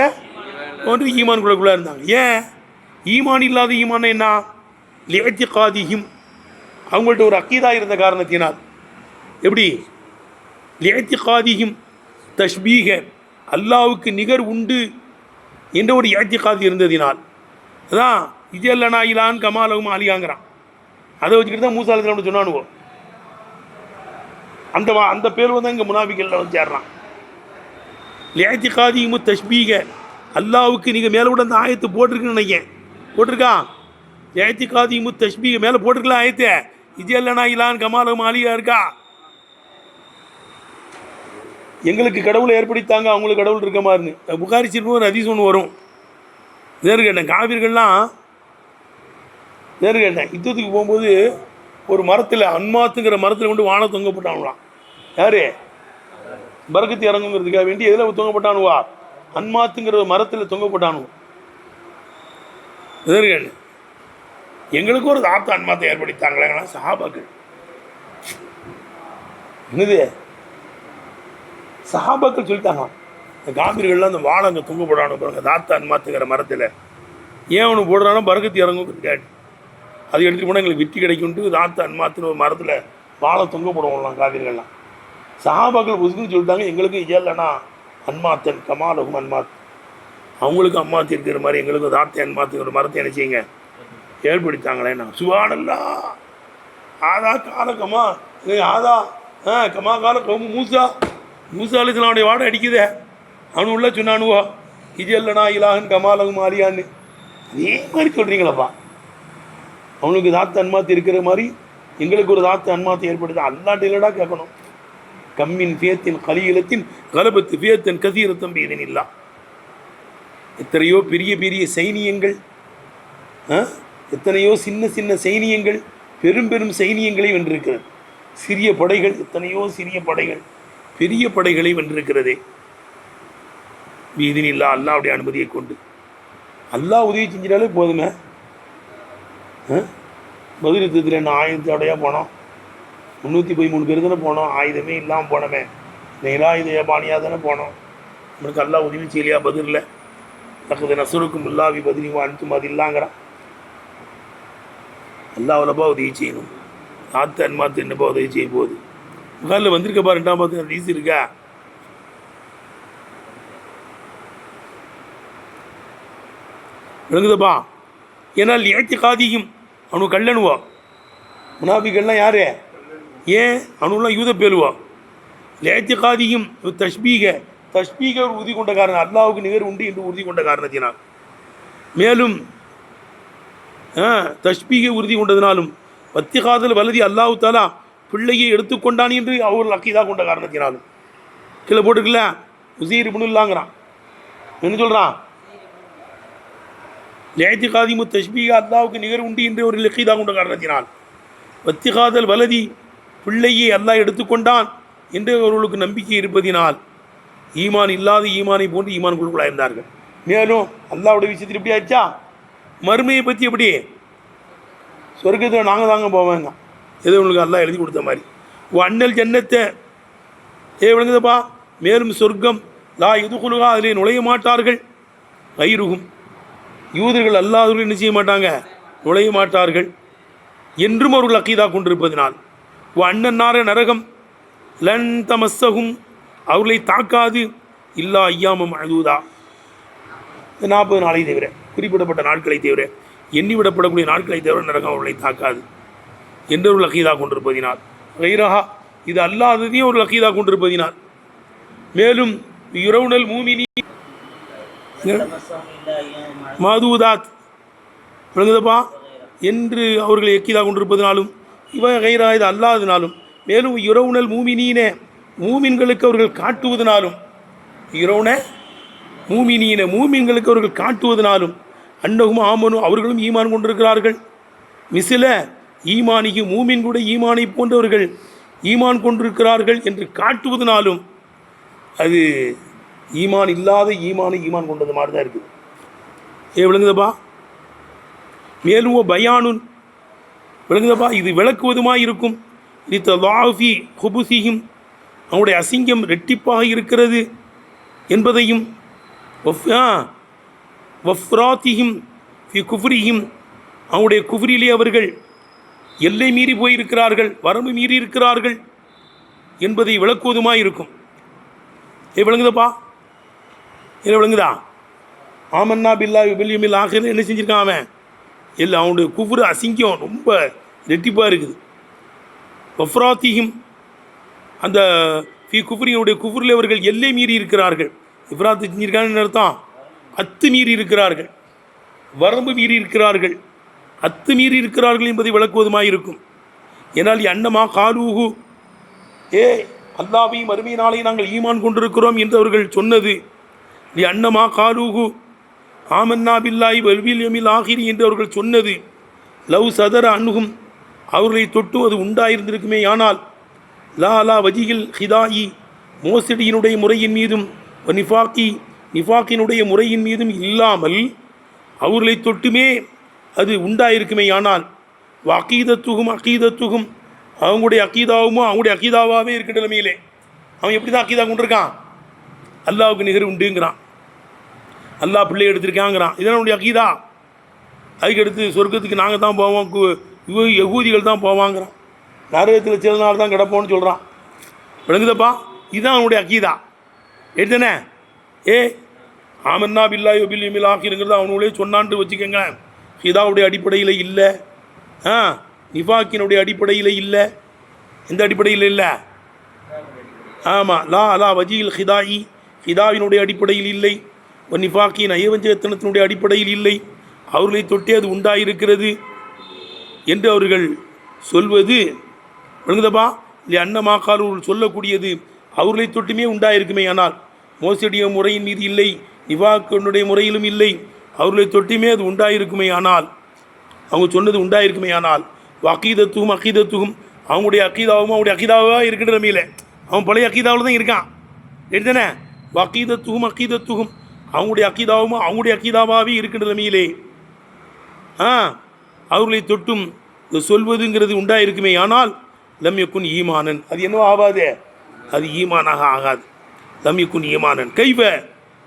போன்று ஈமான் கொள்ளக்கூடாது இருந்தாங்க. ஏன் ஈமான் இல்லாத ஈமான் என்ன? லிஅ்திகாதிஹிம், அவங்கள்ட்ட ஒரு அக்கீதா இருந்த காரணத்தினால். எப்படி? லிஅ்திகாதிஹிம் தஷ்பீக, அல்லாவுக்கு நிகர் உண்டு என்ற ஒரு இஅ்திகாத் இருந்ததினால். அதான் இஜல்லனா இலான் கமாலகும் ஆலியாங்கிறான். அதை வச்சுக்கிட்டு தான் மூசா அலைஹிஸ்ஸலாம் சொன்னானுவோம். அந்த பேர் வந்து இங்கே முனாபிகளில் வந்து சேர்றான். லிஅ்திகாதிஹிம் தஷ்பீக, அல்லாவுக்கு நீங்கள் மேலே கூட அந்த ஆயத்து போட்டிருக்குன்னு நினைக்கிறேன். போட்டிருக்கா? லிஅ்திகாதிஹிம் தஷ்பீக மேலே போட்டிருக்கலாம் ஆயத்து. இஜல்லனா இலான் கமாலகும் ஆலியா இருக்கா? எங்களுக்கு கடவுளை ஏற்படுத்தாங்க, அவங்களுக்கு கடவுள் இருக்க மாதிரின்னு புகாரி சிறுவன் ஒரு ஹதீஸ் ஒன்று வரும். நேரு கேட்டேன், காவிர்கள்லாம் நேரு கேட்டேன், யுத்தத்துக்கு போகும்போது ஒரு மரத்தில், அன்மாத்துங்கிற மரத்தில் கொண்டு வாழை தொங்கப்பட்டானுவான். யாரு? பரக்கத்து இறங்குங்கிறதுக்காக வேண்டி எதில் தொங்கப்பட்டானுவா? அன்மாத்துங்கிற மரத்தில் தொங்கப்பட்டானுவோம். நேரு கேட்டேன், எங்களுக்கு ஒரு தாத்தா அன்மாத்தை ஏற்படுத்தாங்களேங்களா சஹாபாக்கள். என்னது சஹாபாக்கள் சொல்லிட்டாங்க, இந்த காபிர்கள்லாம் அந்த வாழை அங்கே தொங்கப்படானு பாருங்க தாத்தா அன்மாத்துங்கிற மரத்தில். ஏன் ஒன்று போடுறானோ பரக்கத்து இறங்கும் கேட்டு அது எடுத்துகிட்டு போனால் எங்களுக்கு விட்டி கிடைக்கும்ட்டு தாத்தா அன்மாத்துன்னு ஒரு மரத்தில் வாழை தொங்க போடுவோம்லாம் காவிர்கள்லாம். சஹாபாக்கள் புதுக்குன்னு சொல்லிட்டாங்க, எங்களுக்கு இயல்லனா அன்மாத்தன் கமாலகும் அன்மாத், அவங்களுக்கும் அம்மாத்து இருக்கிற மாதிரி எங்களுக்கும் தாத்தா அன்மாத்துங்கிற மரத்தை என்ன செய்யுங்க ஏற்படுத்தாங்களேண்ணா. சுபானல்லா ஆதா காலக்கமா ஆதா கமா கால கௌமு மூசா, மூசா அலைஹிஸ்ஸலாமுடைய வாடை அடிக்குதே. அவனு உள்ள சொன்னானுவோ இஜல்லனா இலாஹன் கமாலகும் ஆலியான்னு. அதே மாதிரி சொல்கிறீங்களப்பா, அவனுக்கு தாத்த அன்மாத்து இருக்கிற மாதிரி எங்களுக்கு ஒரு தாத்த அன்மாத்தை ஏற்படுத்த அல்லாட்ட இல்லடா கேட்கணும். கம்மின் ஃபியத்தின் கலீலத்தின் கலபத்து ஃபியத்தன் கசீரத்தம் பீதன் இல்லா. எத்தனையோ பெரிய பெரிய சைனியங்கள், எத்தனையோ சின்ன சின்ன சைனியங்கள் பெரும் பெரும் சைனியங்களை வென்றிருக்கிறது. சிறிய படைகள், எத்தனையோ சிறிய படைகள் பெரிய படைகளை வென்றிருக்கிறதே. பீதன் இல்லா, அல்லாவுடைய அனுமதியை கொண்டு. அல்லாஹ் உதவி செஞ்சிட்டாலே போதுமே. பதில் யுத்தத்தில் என்ன ஆயுதத்தோடையாக போனோம், 313 பேர் தானே போனோம், ஆயுதமே இல்லாமல் போனோமே, நிலாயுத பாணியாக தானே போனோம். நம்மளுக்கு அல்லாஹ் உதவி செய்யலையா? பதில் தக்குது நசுருக்கும் இல்லாவி பதினி அனுத்தும் அது இல்லாங்கிறான். அல்லாஹ் அவ்வளோப்பா உதவி செய்யணும். ஆத்து அன்மாத்து என்னப்பா உதவி செய்ய போகுது? புகாரில் வந்திருக்கப்பா 2ஆம் பாத்து ரீஸ் இருக்கா? விளங்குதப்பா? ஏன்னால் இஅ்திகாதிஹிம், அவனுக்கு கல்லணுவா. முனாபிகள்லாம் யாரு? ஏன் அவனுலாம் யூத பேருவா. இஅ்திகாதிஹிம் தஷ்பீக ஒரு உறுதி கொண்ட காரணம், அல்லாவுக்கு நிகர் உண்டு என்று உறுதி கொண்ட காரணத்தினால், மேலும் தஷ்பீக உறுதி கொண்டதினாலும், வத்திகாதல் வலதி அல்லாஹு தாலா பிள்ளையை எடுத்துக்கொண்டான் என்று அவர்கள் அக்கீதா கொண்ட காரணத்தினாலும், கீழே போட்டுக்கல உசீர் இப்னுல்லாங்கிறான். என்ன சொல்கிறான்? லேத்திகாதிமு தஷ்பீக அல்லாவுக்கு நிகர் உண்டு என்று ஒரு லக்கீதா கொண்ட காரணத்தினால், வத்திகாதல் வலதி பிள்ளையை அல்லாஹ் எடுத்துக்கொண்டான் என்று அவர்களுக்கு நம்பிக்கை இருப்பதினால் ஈமான் இல்லாத ஈமானை போன்று ஈமான் குழுக்குள்ளாக இருந்தார்கள். மேலும் அல்லாவுடைய விஷயத்தில் எப்படி ஆச்சா, மறுமையை பற்றி எப்படி, சொர்க்கத்தில் நாங்கள் தாங்க போவாங்க, ஏதோ உங்களுக்கு அல்லாஹ் எழுதி கொடுத்த மாதிரி. அண்ணல் ஜன்னத்தை விளங்குதப்பா. மேலும் சொர்க்கம் லா எதுகுலுகா அதிலே நுழைய மாட்டார்கள். வயிறுகும் யூதர்கள் அல்லாதவர்கள் என்ன செய்ய மாட்டாங்க, நுழைய மாட்டார்கள் என்றும் அவர்கள் அக்கீதா கொண்டிருப்பதினால், அண்ணன்னார நரகம் லன் தமஸ்ஸகும் அவர்களை தாக்காது இல்லா ஐயாமம் அழுதா 40 நாளை தவிர, குறிப்பிடப்பட்ட நாட்களை தவிர, எண்ணிவிடப்படக்கூடிய நாட்களை தவிர நரகம் அவர்களை தாக்காது என்று ஒரு அக்கீதா கொண்டிருப்பதினால், வைரஹா இது அல்லாததையும் ஒரு அக்கீதா கொண்டிருப்பதினால், மேலும் யுரவுனல் மூமினி மாதூதாத் விளங்குதப்பா என்று அவர்கள் எக்கீதா கொண்டிருப்பதினாலும், இவ கைரா இது அல்லாததினாலும், மேலும் யுரவுனல் மூமினீன மூமின்களுக்கு அவர்கள் காட்டுவதனாலும், யுரவுன மூமினீன மூமின்களுக்கு அவர்கள் காட்டுவதனாலும், அன்னகும் ஆமனும் அவர்களும் ஈமான் கொண்டிருக்கிறார்கள், மிசில ஈமானிக்கு மூமின் கூட ஈமானை போன்றவர்கள் ஈமான் கொண்டிருக்கிறார்கள் என்று காட்டுவதனாலும், அது ஈமான் இல்லாத ஈமானை ஈமான் கொண்டது மாதிரி தான் இருக்குது. விளங்குதப்பா. மேலும் பயானுன் விளங்குதப்பா, இது விளக்குவதுமாய் இருக்கும். லித்தலாஃபி ஹுபுசிஹிம் அவனுடைய அசிங்கம் ரெட்டிப்பாக இருக்கிறது என்பதையும், வஃப்ராத்திஹிம் ஃபி குஃப்ரிஹிம் அவனுடைய குஃப்ரியிலே அவர்கள் எல்லை மீறி போயிருக்கிறார்கள், வரம்பு மீறி இருக்கிறார்கள் என்பதை விளக்குவதுமாய் இருக்கும். விளங்குதப்பா, என்ன விளங்குதா? ஆமன்னா பில்லா பில்யமில் ஆகிற என்ன செஞ்சுருக்கான் அவன், இல்லை அவனுடைய குஃப்ரு அசிங்கம் ரொம்ப ரெட்டிப்பாக இருக்குது. வஃப்ராத்திஹிம் அந்த ஃபி குஃப்ரியுடைய குஃப்ரில் அவர்கள் எல்லை மீறி இருக்கிறார்கள். இஃப்ராத்து செஞ்சிருக்காங்கன்னு அர்த்தம், அத்து மீறி இருக்கிறார்கள், வரம்பு மீறி இருக்கிறார்கள், அத்து மீறி இருக்கிறார்கள் என்பதை விளக்குவதுமாய் இருக்கும். ஏனால் அன்னமா காலூஹு அல்லாவையும் மறுமையினாலே நாங்கள் ஈமான் கொண்டிருக்கிறோம் என்று அவர்கள் சொன்னது, அன்னமா காலூஹு ஆமன்னா பில்லாஹி வல் யௌமில் ஆகிரி என்று அவர்கள் சொன்னது, லவ் சதர அன்ஹும் அவர்களை தொட்டு அது உண்டாயிருந்திருக்குமே ஆனால், லா லா வஜிகில் ஹிதாயி மோசடியினுடைய முறையின் மீதும் நிஃபாக்கினுடைய முறையின் மீதும் இல்லாமல் அவர்களை தொட்டுமே அது உண்டாயிருக்குமே ஆனால், அக்கீதத்துகும் அவங்களுடைய அக்கீதாவும் அவங்களுடைய அக்கீதாவாகவே இருக்கின்ற நிலைமையிலே அவன் எப்படி தான் அக்கீதா கொண்டிருக்கான், அல்லாவுக்கு நிகர் உண்டுங்கிறான், அல்லாஹ் பிள்ளை எடுத்திருக்காங்கிறான், இதெல்லாம் அவனுடைய அக்கீதா. அதுக்கடுத்து சொர்க்கத்துக்கு நாங்கள் தான் போவோம், யகூதிகள் தான் போவாங்கிறான், நரகத்தில் சில நாள் தான் கிடப்போம்னு சொல்கிறான். விளங்குதப்பா, இதுதான் அவனுடைய அக்கீதா. எடுத்தனே ஆமன்னா பில்லாஹி வல் யௌமில் ஆகிருங்கிறது அவனுடைய சொன்னான்ட்டு வச்சுக்கோங்க. ஹிதாவுடைய அடிப்படையில் இல்லை, நிஃபாக்கினுடைய அடிப்படையில் இல்லை. எந்த அடிப்படையில் இல்லை? ஆமாம், லா லா வஜிகில் ஹிதாயி ஹிதாவினுடைய அடிப்படையில் இல்லை, நிஃபாக்கின் நயவஞ்சகத்தனத்தினுடைய அடிப்படையில் இல்லை, அவர்களை தொட்டே அது உண்டாயிருக்கிறது என்று அவர்கள் சொல்வது. விளங்குதப்பா, இல்லை அன்னமாக்கால் சொல்லக்கூடியது அவர்களை தொட்டுமே உண்டாயிருக்குமே ஆனால், மோசடிய முறையின் மீது இல்லை, நிஃபாக்கினுடைய முறையிலும் இல்லை, அவர்களை தொட்டுமே அது உண்டாயிருக்குமே ஆனால், அவங்க சொன்னது உண்டாயிருக்குமே ஆனால், அக்கீதத்துகும் அவங்களுடைய அக்கீதாவும் அவங்களுடைய அக்கீதாவாக இருக்கின்ற நிலையில் அவன் பழைய அக்கீதாவில் தான் இருக்கான். எடுத்தனே அக்கீதத்துகும் அவங்களுடைய அக்கீதாவும் அவங்களுடைய அக்கீதாவாகவே இருக்கின்ற நிலையிலே அவர்களை தொட்டும் சொல்வதுங்கிறது உண்டாயிருக்குமே ஆனால், லம்யக்குன் ஈமானன் அது என்னவோ ஆகாது, அது ஈமானாக ஆகாது. லம்யக்குன் ஈமானன் கைவ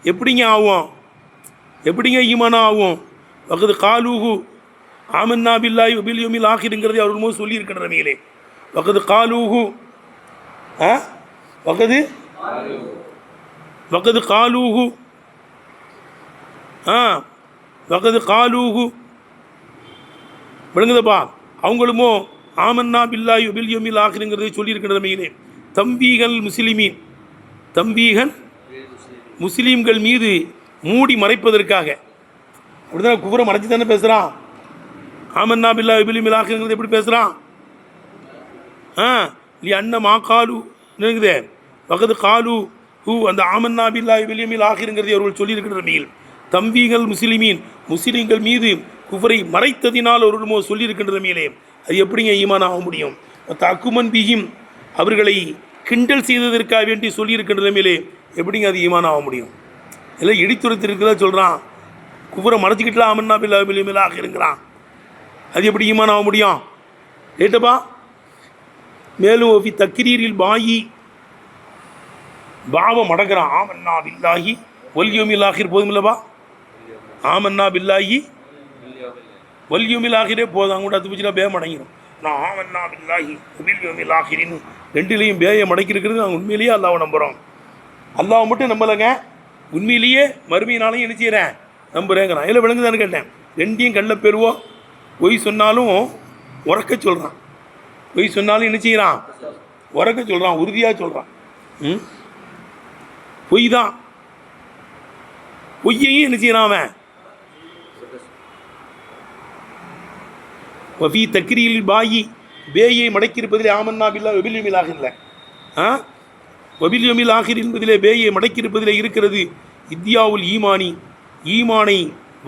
எப்படிங்க ஆகும், எப்படிங்க ஈமானா ஆகும்? வகது காலூஹு ஆமன்னா பில்லாஹி வல் யௌமில் ஆகிருங்கிறதை அவர்கள் போது சொல்லியிருக்கிற நிலையிலே வகது காலூஹு வகது காலூஹு விளங்குதப்பா, அவங்களுமோ ஆமன்னா பில்லாஹி வல் யௌமில் ஆகிருங்கிறதை சொல்லியிருக்கிற நிலையிலே தம்பீகல் முஸ்லீம்கள் மீது மூடி மறைப்பதற்காக அப்படிதான் குஃப்ரை மறைச்சி தானே பேசுகிறான். ஆமன்னா பில்லாஹி வல் யௌமில் ஆகிருங்கிறது எப்படி பேசுகிறான்? லி அன்ன மா காலு இருக்குது வகது காலு அந்த ஆமன்னா பில்லாஹி வல் யௌமில் ஆகிருங்கிறதை அவர்கள் சொல்லியிருக்கிற நிலையில் தம்பீகள் முஸ்லீம்கள் மீது குஃபரை மறைத்ததினால் அவர்கள் சொல்லியிருக்கின்ற நிலையிலே அது எப்படிங்க ஈமான் ஆக முடியும்? தக்குமன் பிஹிம் அவர்களை கிண்டல் செய்ததற்காக வேண்டி சொல்லியிருக்கின்ற நிலையிலே எப்படிங்க அது ஈமான் ஆக முடியும்? எல்லாம் இடித்துரைத்திருக்கிறதா சொல்கிறான். குஃபரை மறைச்சிக்கிட்டுலாம் ஆமன்னா பில்லாஹி வல் யௌமில் ஆகிருங்கிறான். அது எப்படி ஈமான் ஆக முடியும்? ஏட்டப்பா. மேலும் ஒஃபி தக்ரீரில் பாவம் அடங்குறான். ஆமன்னா பில்லாஹி வல் யௌமில் ஆகிர் போதும் இல்லைப்பா? ஆமன்னா பில்லாஹி வல் யௌமில் ஆகிரே போதும். அவங்க கூட அது பிடிச்சினா பேய மடங்கிடும். நான் ஆமன்னா பில்லாஹி வல் யௌமில் ஆகிரின்னு ரெண்டுலேயும் பேயை மடக்கிருக்கிறது நாங்கள் உண்மையிலேயே அல்லாவை நம்புகிறோம். அல்லாவை மட்டும் நம்பலைங்க, உண்மையிலேயே மறுமையினாலையும் என்ன செய்கிறேன் நம்புகிறேங்கிறான். இதில் விளங்குதான்னு கேட்டேன். ரெண்டையும் கல்ல பெறுவோம். பொய் சொன்னாலும் உறக்க சொல்கிறான், பொய் சொன்னாலும் என்ன செய்கிறான் உறக்க சொல்கிறான், உறுதியாக சொல்கிறான். பொய் தான், பொய்யையும் என்ன செய்யறான் அவன். வஃபி தக்ரீரில் பேயை மடக்கியிருப்பதிலே ஆமன்னா பில்லாஹி வபில் யௌமில் ஆகிர் இல்லை, வபில் யௌமில் ஆகிர் என்பதிலே பேயை மடக்கியிருப்பதிலே இருக்கிறது. இத்தியாவுல் ஈமானை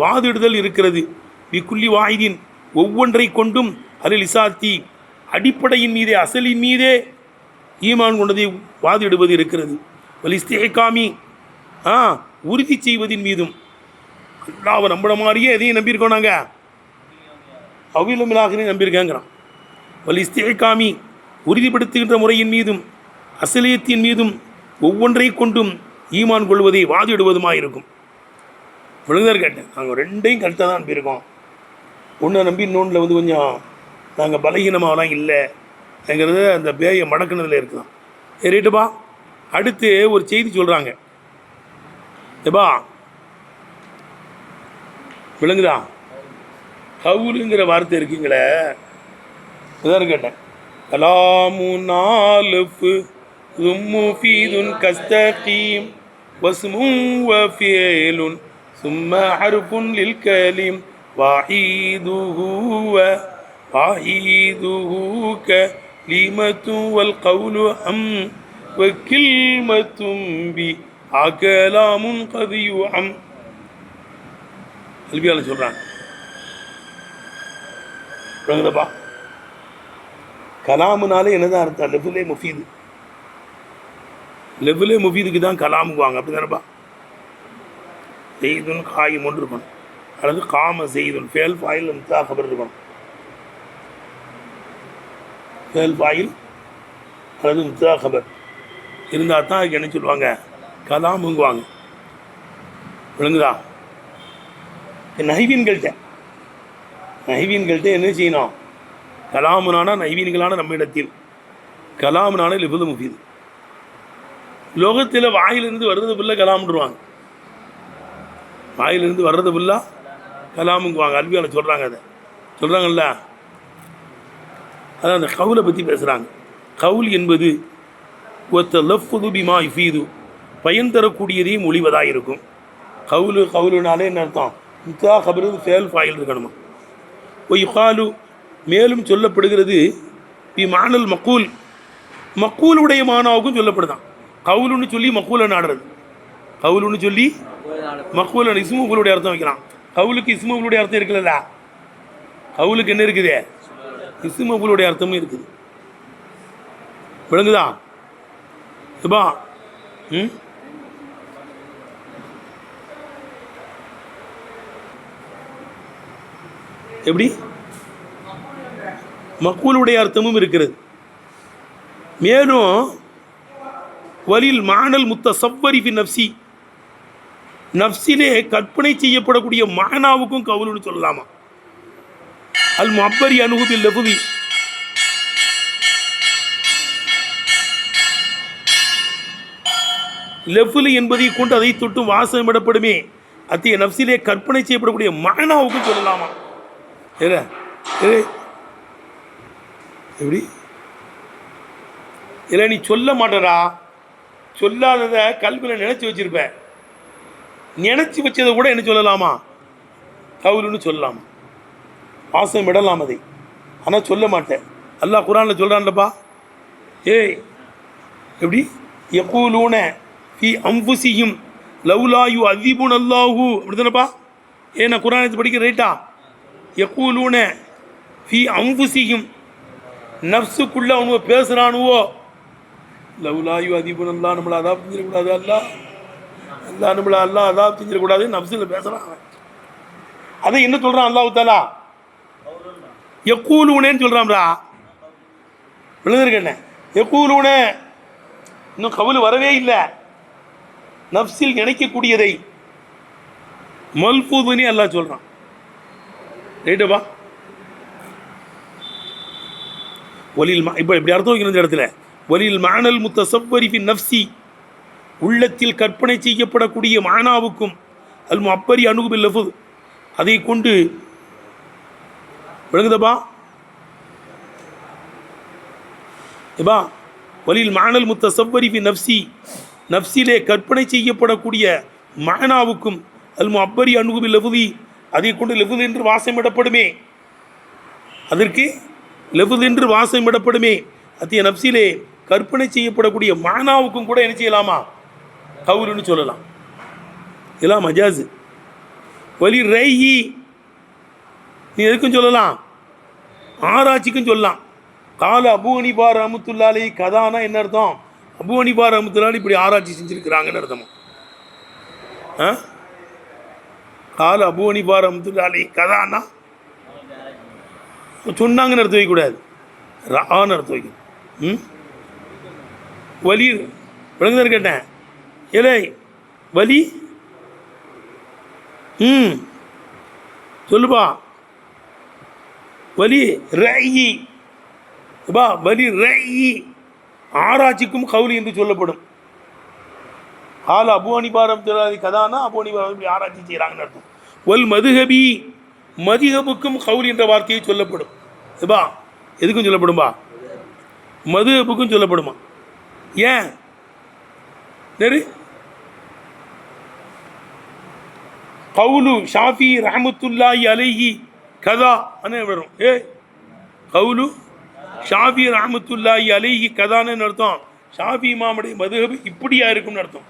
வாதிடுதல் இருக்கிறது. விக்குல்லி வாயிதின் ஒவ்வொன்றை கொண்டும் அலில் இசாத்தி அடிப்படையின் மீதே அசலின் மீதே ஈமான் கொண்டதை வாதிடுவது இருக்கிறது. வலிஸ்திஹ்காமி உறுதி செய்வதின் மீதும் அல்லாஹ்வை நம்பின மாதிரியே எதையும் நம்பியிருக்கோம் நாங்கள், அவிலமிலாக நம்பியிருக்கேங்கிறான். வலிஸ்திஹ்காமி உறுதிப்படுத்துகின்ற முறையின் மீதும் அசலியத்தின் மீதும் ஒவ்வொன்றை கொண்டும் ஈமான் கொள்வதை வாதிடுவதுமாக இருக்கும். விழுந்தார் கேட்டேன். நாங்கள் ரெண்டையும் கரெக்டாக தான் நம்பியிருக்கோம். ஒன்று நம்பி இன்னொன்றில் கொஞ்சம் நாங்கள் பலகீனமாகலாம் இல்லைங்கிறது அந்த பேயை மடக்குனதில் இருக்குதான். ஏறிட்டுப்பா. அடுத்து ஒரு செய்தி சொல்கிறாங்க. ஏப்பா விளங்குதா? கவுலுங்கிற வார்த்தை இருக்குங்களே, இதான் கேட்டேன். கலாமு நாலுஃபு முஃபீதுன் கஸ்தகீம் வஸ்முன் வஃபீலுன் சும்ம ஹர்ஃபுன் லில் கலீம் வாஹீதுஹு கலிமத்துன் வல் கவுலு அம் வகில்மத்தும் பி அகலாமுன் கதியு அம். கல்வியால் சொல்கிறாங்க. விளங்குதப்பா? கலாமுனாலே என்னதான் அர்த்தம்? லெஃபுலே முஃபீது. லெஃபுலே முஃபீதுக்கு தான் கலாமுக்குவாங்க. அப்படி தானேப்பா? செய்துன்னு காயும் ஒன்று இருக்கணும், அல்லது காம செய்துன் ஃபேல் ஃபாயில் முத்தா கபர் இருக்கணும். ஃபேல் ஃபாயில் அல்லது முத்தா கபர் இருந்தால் தான் அதுக்கு என்ன சொல்லுவாங்க? கலாமுங்குவாங்க. விளங்குதா? நைவீன்கள்கிட்ட என்ன செய்யணும்? கலாமுனான நைவீன்களான நம்மிடத்தில், கலாமுனான லிபுது முஃபீது. லோகத்தில் வாயிலிருந்து வர்றது புல்ல கலாம்ன்றுவாங்க, வாயிலிருந்து வர்றது புல்லா கலாமுங்குவாங்க. அல்வியால் சொல்கிறாங்க. அதை சொல்கிறாங்கல்ல, அதான் அந்த கவுலை பற்றி பேசுகிறாங்க. கவுல் என்பது ஒத்த லஃபுது பிமா இஃபீது பயன் தரக்கூடியதையும் மொழிவதாக இருக்கும். கவுலுனாலே என்ன அர்த்தம்? முத்தா கபரு ஃபேல் ஃபாயில் இருக்கணுமா. ஒய் காலு மேலும் சொல்லப்படுகிறது பி மானல் மக்கூலுடைய மானாவுக்கும் சொல்லப்படுதான். கவுலுன்னு சொல்லி மக்கூலை நாடுறது, கவுலுன்னு சொல்லி மக்கூல இஸ்முகளுடைய அர்த்தம் வைக்கிறான். கவுலுக்கு இஸ்முகளுடைய அர்த்தம் இருக்குல்ல, கவுலுக்கு என்ன இருக்குது? இஸ்முகளுடைய அர்த்தமும் இருக்குது. விளங்குதா? இப்பா எப்படி மக்கூலுடைய அர்த்தமும் இருக்கிறது. மேலும் வலில் மானல் முத்தசவ்வரி ஃபி நஃப்ஸி நஃப்ஸிலே கற்பனை செய்யப்படக்கூடிய மானாவுக்கும் கவுலுன்னு சொல்லலாமா. அல் முஅப்பரி அன்ஹு பில் லஃபுதி லெஃபுலு என்பதை கொண்டு அதை தொட்டு வாசமிடப்படுமே அத்திய நஃப்ஸிலே கற்பனை செய்யப்படக்கூடிய மானாவுக்கும் சொல்லலாமா. எப்படி இல்லை நீ சொல்ல மாட்டடா, சொல்லாதத கல்வியில் நினைச்சு வச்சிருப்ப, நினைச்சு வச்சதை கூட என்ன சொல்லலாமா? கவுலுன்னு சொல்லலாமா. வாசம் விடலாம் அதை, ஆனால் சொல்ல மாட்டேன். அல்லாஹ் குர்ஆன்ல சொல்கிறான்லப்பா. ஏய் எப்படி யகூலூன ஃபி அம்புசியும் லவ்லாயு அதிபுன் அல்லாஹூ அப்படி தானப்பா? ஏன்னா குரானத்தை படிக்க ரைட்டா? யக்கூலூன ஃபி அம்புசியும் நஃப்ஸுக்குள்ள அவனுவோ பேசுகிறானுவோ லவ்லாயு அதிபுன் அல்லா நம்மளை அதாப் செஞ்சிடக்கூடாது, அல்லா நம்மளை அதாப் செஞ்சிடக்கூடாது நஃப்ஸில் பேசுகிறான். அதை என்ன சொல்கிறான் அல்லாஹ் தாலா? யக்கூலூனேன்னு சொல்கிறான்டா. விழுந்திருக்கண்ணே யக்கூலூனே இன்னும் கவுல் வரவே இல்லை. நஃப்ஸில் நினைக்கக்கூடியதை மல்ஃபூதுன்னு அல்லாஹ் சொல்கிறான். ரைட்டப்பா? வலில் இப்போ இப்படி அர்த்தம் வைக்கணும் இந்த இடத்துல. வலில் மானல் முத்தசவ்வரி ஃபி நஃப்ஸி உள்ளத்தில் கற்பனை செய்யப்படக்கூடிய மானாவுக்கும் அல் முஅப்பரி அனுகுபில் லஃபுஸ் அதை கொண்டு விளங்குதப்பா? ஏப்பா வலில் மானல் முத்தசவ்வரி ஃபி நஃப்ஸி நஃப்ஸிலே கற்பனை செய்யப்படக்கூடிய மானாவுக்கும் அல் முஅப்பரி அனுகுபில் லஃபுதி அதை கொண்டு லஃபுஸ் என்று வாசமிடப்படுமே, அதற்கு லஃபுஸ் என்று வாசமிடப்படுமே. அத்திய நஃப்ஸிலே கற்பனை செய்யப்படக்கூடிய மானாவுக்கும் கூட என்ன செய்யலாமா? கவுலுன்னு சொல்லலாம். இதெல்லாம் மஜாஸு. வலி ரைஹி நீ எதுக்கும் சொல்லலாம், ஆராய்ச்சிக்கும் சொல்லலாம். கால அபு ஹனீஃபா ரஹ்மத்துல்லாஹி கதானா என்ன அர்த்தம்? அபு ஹனீஃபா ரஹ்மத்துல்லாஹி இப்படி ஆராய்ச்சி செஞ்சுருக்கிறாங்கன்னு அர்த்தமா? கால அபு ஹனீஃபா ரஹ்மத்துல்லாஹி கதானா சொன்னாங்கன்னு அர்த்தம் வைக்கக்கூடாது, ரான்னு அர்த்தம் வைக்கணும். வலி விளங்குதான் கேட்டேன். ஏலே வலி சொல்லுப்பா. வலி ரயி பா வலி ரயி ஆராய்ச்சிக்கும் கவுலி என்று சொல்லப்படும். கால அபு ஹனீஃபா ரஹ்மத்துல்லாஹி கதானா அபு ஹனீஃபா இப்படி ஆராய்ச்சி செய்கிறாங்கன்னு அர்த்தம். வல் மதுஹபி மதிஹபுக்கும் கவுல் என்ற வார்த்தையை சொல்லப்படும். பா எதுக்கும் சொல்லப்படும்பா? மதுஹபுக்கும் சொல்லப்படுமா? ஏன் சரி? கவுலு ஷாஃபி ரஹ்மத்துல்லாஹி அலைஹி கதா அனே வரும். கவுலு ஷாஃபி ரஹ்மத்துல்லாஹி அலைஹி கதான்னு அர்த்தம். ஷாஃபி இமாமுடைய மதுஹப் இப்படியா இருக்கும்னு அர்த்தம்.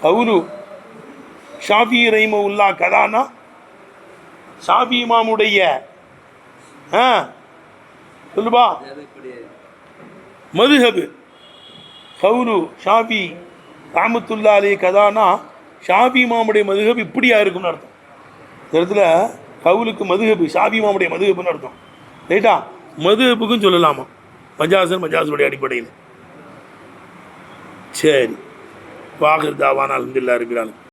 கவுலு ஷாஃபி ரஹிமஹுல்லா கதானா ஷாஃபி இமாமுடைய சொல்லுப்பா மதுஹப். கவுலு ஷாஃபி ரஹ்மத்துல்லாஹி அலைஹி கதானா ஷாஃபி இமாமுடைய மதுஹப் இப்படியா இருக்கும்னு அர்த்தம். இந்த இடத்துல கவுலுக்கு மதுஹப் ஷாஃபி இமாமுடைய மதுஹப்னு அர்த்தம். ரைட்டா? மதுஹப்புக்கும் சொல்லலாமா? மஜாஸுடைய அடிப்படையில். சரி, வாஹிர் தாவானா அல்ஹம்துலில்லாஹி ரப்பில் ஆலமீன்.